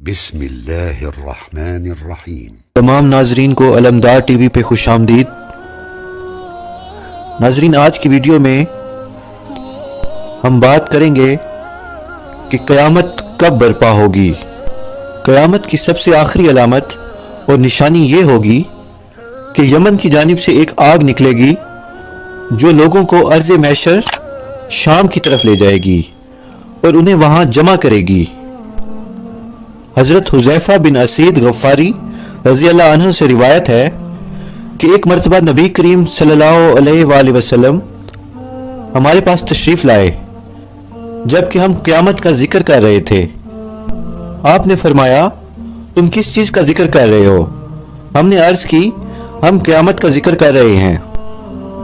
بسم اللہ الرحمن الرحیم۔ تمام ناظرین کو علمدار ٹی وی پہ خوش آمدید۔ ناظرین، آج کی ویڈیو میں ہم بات کریں گے کہ قیامت کب برپا ہوگی۔ قیامت کی سب سے آخری علامت اور نشانی یہ ہوگی کہ یمن کی جانب سے ایک آگ نکلے گی جو لوگوں کو ارض محشر شام کی طرف لے جائے گی اور انہیں وہاں جمع کرے گی۔ حضرت حذیفہ بن اسید غفاری رضی اللہ عنہ سے روایت ہے کہ ایک مرتبہ نبی کریم صلی اللہ علیہ وآلہ وسلم ہمارے پاس تشریف لائے جبکہ ہم قیامت کا ذکر کر رہے تھے۔ آپ نے فرمایا، تم کس چیز کا ذکر کر رہے ہو؟ ہم نے عرض کی، ہم قیامت کا ذکر کر رہے ہیں۔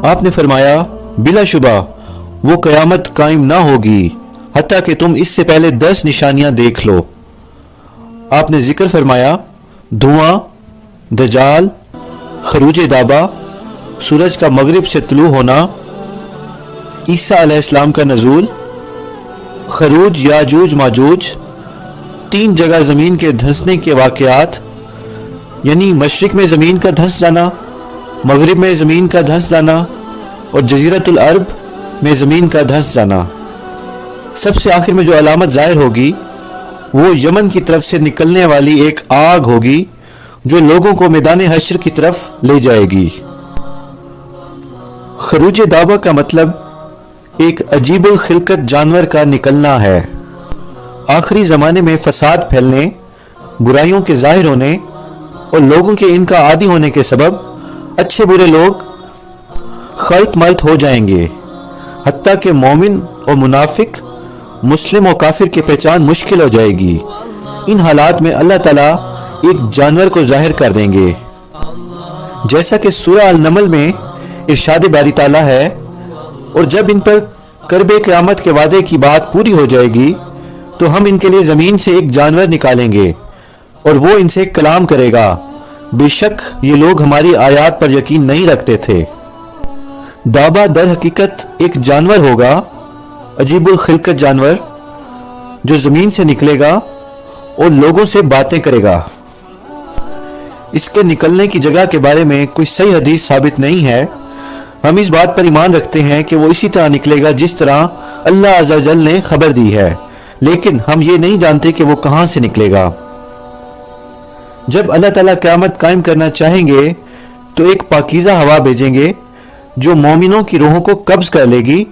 آپ نے فرمایا، بلا شبہ وہ قیامت قائم نہ ہوگی حتیٰ کہ تم اس سے پہلے 10 نشانیاں دیکھ لو۔ آپ نے ذکر فرمایا، دھواں، دجال، خروج دابہ، سورج کا مغرب سے طلوع ہونا، عیسیٰ علیہ السلام کا نزول، خروج یاجوج ماجوج، 3 جگہ زمین کے دھنسنے کے واقعات، یعنی مشرق میں زمین کا دھنس جانا، مغرب میں زمین کا دھنس جانا اور جزیرۃ العرب میں زمین کا دھنس جانا۔ سب سے آخر میں جو علامت ظاہر ہوگی وہ یمن کی طرف سے نکلنے والی ایک آگ ہوگی جو لوگوں کو میدان حشر کی طرف لے جائے گی۔ خروج دابہ کا مطلب ایک عجیب الخلقت جانور کا نکلنا ہے۔ آخری زمانے میں فساد پھیلنے، برائیوں کے ظاہر ہونے اور لوگوں کے ان کا عادی ہونے کے سبب اچھے برے لوگ خلط ملط ہو جائیں گے، حتیٰ کہ مومن اور منافق، مسلم و کافر کی پہچان مشکل ہو جائے گی۔ ان حالات میں اللہ تعالیٰ ایک جانور کو ظاہر کر دیں گے، جیسا کہ سورہ النمل میں ارشاد باری تعالیٰ ہے، اور جب ان پر کرب قیامت کے وعدے کی بات پوری ہو جائے گی تو ہم ان کے لیے زمین سے ایک جانور نکالیں گے اور وہ ان سے کلام کرے گا، بے شک یہ لوگ ہماری آیات پر یقین نہیں رکھتے تھے۔ دابہ در حقیقت ایک جانور ہوگا، عجیب الخلقت جانور جو زمین سے نکلے گا اور لوگوں سے باتیں کرے گا۔ اس کے نکلنے کی جگہ کے بارے میں کوئی صحیح حدیث ثابت نہیں ہے۔ ہم اس بات پر ایمان رکھتے ہیں کہ وہ اسی طرح نکلے گا جس طرح اللہ عز و جل نے خبر دی ہے، لیکن ہم یہ نہیں جانتے کہ وہ کہاں سے نکلے گا۔ جب اللہ تعالیٰ قیامت قائم کرنا چاہیں گے تو ایک پاکیزہ ہوا بھیجیں گے جو مومنوں کی روحوں کو قبض کر لے گی،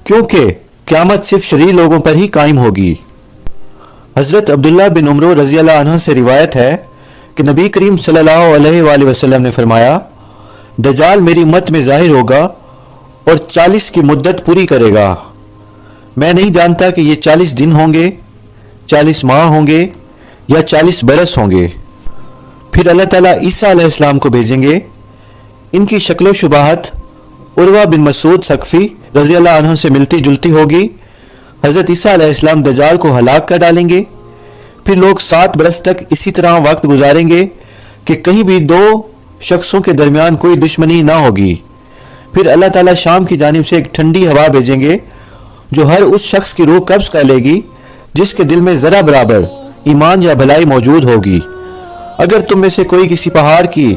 کیونکہ قیامت صرف شرعی لوگوں پر ہی قائم ہوگی۔ حضرت عبداللہ بن عمر رضی اللہ عنہ سے روایت ہے کہ نبی کریم صلی اللہ علیہ وآلہ وسلم نے فرمایا، دجال میری امت میں ظاہر ہوگا اور 40 کی مدت پوری کرے گا۔ میں نہیں جانتا کہ یہ 40 دن ہوں گے، 40 ماہ ہوں گے یا 40 برس ہوں گے۔ پھر اللہ تعالیٰ عیسیٰ علیہ السلام کو بھیجیں گے۔ ان کی شکل و شباہت عروہ بن مسعود ثقفی رضی اللہ عنہ سے ملتی جلتی ہوگی۔ حضرت عیسیٰ علیہ السلام دجال کو ہلاک کر ڈالیں گے۔ پھر لوگ 7 برس تک اسی طرح وقت گزاریں گے کہ کہیں بھی 2 شخصوں کے درمیان کوئی دشمنی نہ ہوگی۔ پھر اللہ تعالیٰ شام کی جانب سے ایک ٹھنڈی ہوا بھیجیں گے جو ہر اس شخص کی روح قبض کر لے گی جس کے دل میں ذرا برابر ایمان یا بھلائی موجود ہوگی۔ اگر تم میں سے کوئی کسی پہاڑ کی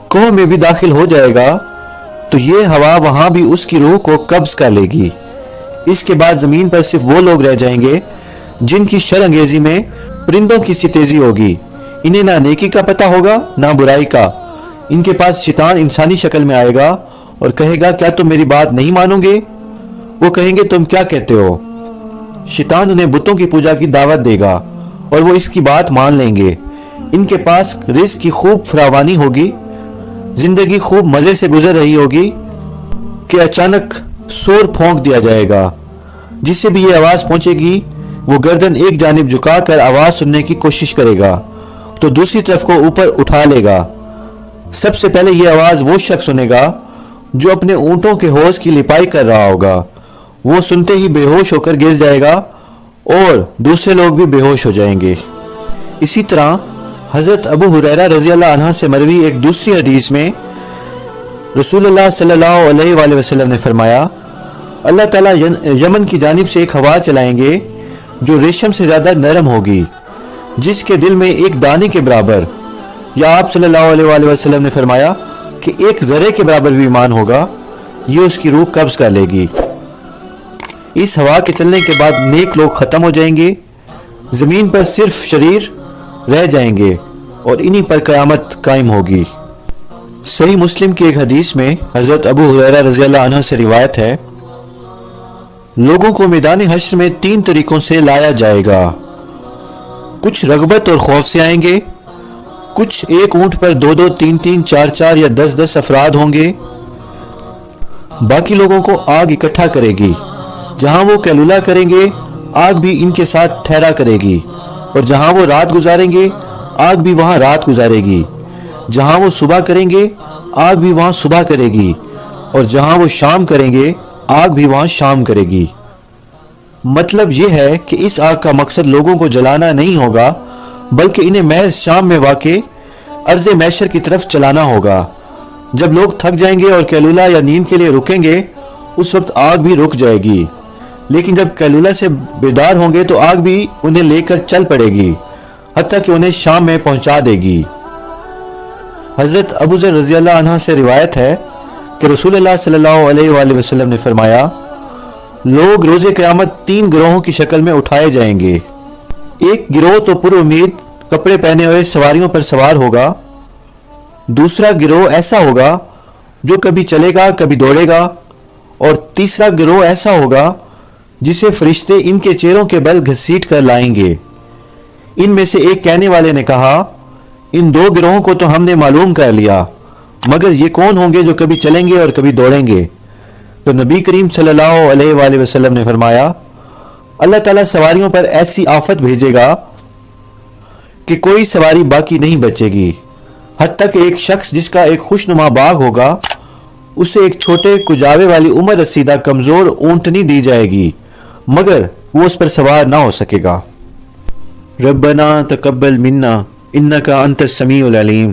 کوہ میں بھی داخل ہو جائے گا تو یہ ہوا وہاں بھی اس کی روح کو قبض کر لے گی۔ اس کے بعد زمین پر صرف وہ لوگ رہ جائیں گے جن کی شر انگیزی میں پرندوں کی سی تیزی ہوگی۔ انہیں نہ نیکی کا پتہ ہوگا نہ برائی کا۔ ان کے پاس شیطان انسانی شکل میں آئے گا اور کہے گا، کیا تم میری بات نہیں مانو گے؟ وہ کہیں گے، تم کیا کہتے ہو؟ شیطان انہیں بتوں کی پوجا کی دعوت دے گا اور وہ اس کی بات مان لیں گے۔ ان کے پاس رزق کی خوب فراوانی ہوگی، زندگی خوب مزے سے گزر رہی ہوگی کہ اچانک سور پھونک دیا جائے گا۔ جس سے بھی یہ آواز پہنچے گی وہ گردن ایک جانب جھکا کر آواز سننے کی کوشش کرے گا تو دوسری طرف کو اوپر اٹھا لے گا۔ سب سے پہلے یہ آواز وہ شخص سنے گا جو اپنے اونٹوں کے حوض کی لپائی کر رہا ہوگا۔ وہ سنتے ہی بے ہوش ہو کر گر جائے گا اور دوسرے لوگ بھی بے ہوش ہو جائیں گے۔ اسی طرح حضرت ابو ہریرہ رضی اللہ عنہ سے مروی ایک دوسری حدیث میں رسول اللہ صلی اللہ علیہ وآلہ وسلم نے فرمایا، اللہ تعالیٰ یمن کی جانب سے ایک ہوا چلائیں گے جو ریشم سے زیادہ نرم ہوگی۔ جس کے دل میں ایک دانے کے برابر، یا آپ صلی اللہ علیہ وآلہ وسلم نے فرمایا کہ ایک ذرے کے برابر بھی ایمان ہوگا، یہ اس کی روح قبض کر لے گی۔ اس ہوا کے چلنے کے بعد نیک لوگ ختم ہو جائیں گے، زمین پر صرف شریر رہ جائیں گے اور انہی پر قیامت قائم ہوگی۔ صحیح مسلم کی ایک حدیث میں حضرت ابو ہریرہ رضی اللہ عنہ سے روایت ہے، لوگوں کو میدان حشر میں 3 طریقوں سے لایا جائے گا۔ کچھ رغبت اور خوف سے آئیں گے، کچھ ایک اونٹ پر 2-2 3-3 4-4 یا 10-10 افراد ہوں گے۔ باقی لوگوں کو آگ اکٹھا کرے گی، جہاں وہ قیلولہ کریں گے آگ بھی ان کے ساتھ ٹھہرا کرے گی، اور جہاں وہ رات گزاریں گے آگ بھی وہاں رات گزارے گی، جہاں وہ صبح کریں گے آگ بھی وہاں صبح کرے گی، اور جہاں وہ شام کریں گے آگ بھی وہاں شام کرے گی۔ مطلب یہ ہے کہ اس آگ کا مقصد لوگوں کو جلانا نہیں ہوگا، بلکہ انہیں محض شام میں واقع ارض محشر کی طرف چلانا ہوگا۔ جب لوگ تھک جائیں گے اور قیلولہ یا نیند کے لیے رکیں گے، اس وقت آگ بھی رک جائے گی، لیکن جب قیلولہ سے بیدار ہوں گے تو آگ بھی انہیں لے کر چل پڑے گی، حتیٰ کہ انہیں شام میں پہنچا دے گی۔ حضرت ابو ذر رضی اللہ عنہ سے روایت ہے کہ رسول اللہ صلی اللہ علیہ وآلہ وسلم نے فرمایا، لوگ روز قیامت 3 گروہوں کی شکل میں اٹھائے جائیں گے۔ ایک گروہ تو پر امید کپڑے پہنے ہوئے سواریوں پر سوار ہوگا، دوسرا گروہ ایسا ہوگا جو کبھی چلے گا کبھی دوڑے گا، اور تیسرا گروہ ایسا ہوگا جسے فرشتے ان کے چہروں کے بل گھسیٹ کر لائیں گے۔ ان میں سے ایک کہنے والے نے کہا، ان 2 گروہوں کو تو ہم نے معلوم کر لیا، مگر یہ کون ہوں گے جو کبھی چلیں گے اور کبھی دوڑیں گے؟ تو نبی کریم صلی اللہ علیہ وآلہ وسلم نے فرمایا، اللہ تعالیٰ سواریوں پر ایسی آفت بھیجے گا کہ کوئی سواری باقی نہیں بچے گی، حتیٰ کہ ایک شخص جس کا ایک خوشنما باغ ہوگا، اسے ایک چھوٹے کجاوے والی عمر رسیدہ کمزور اونٹنی دی جائے گی، مگر وہ اس پر سوار نہ ہو سکے گا۔ ربنا تقبل منا انک انت السمیع العلیم۔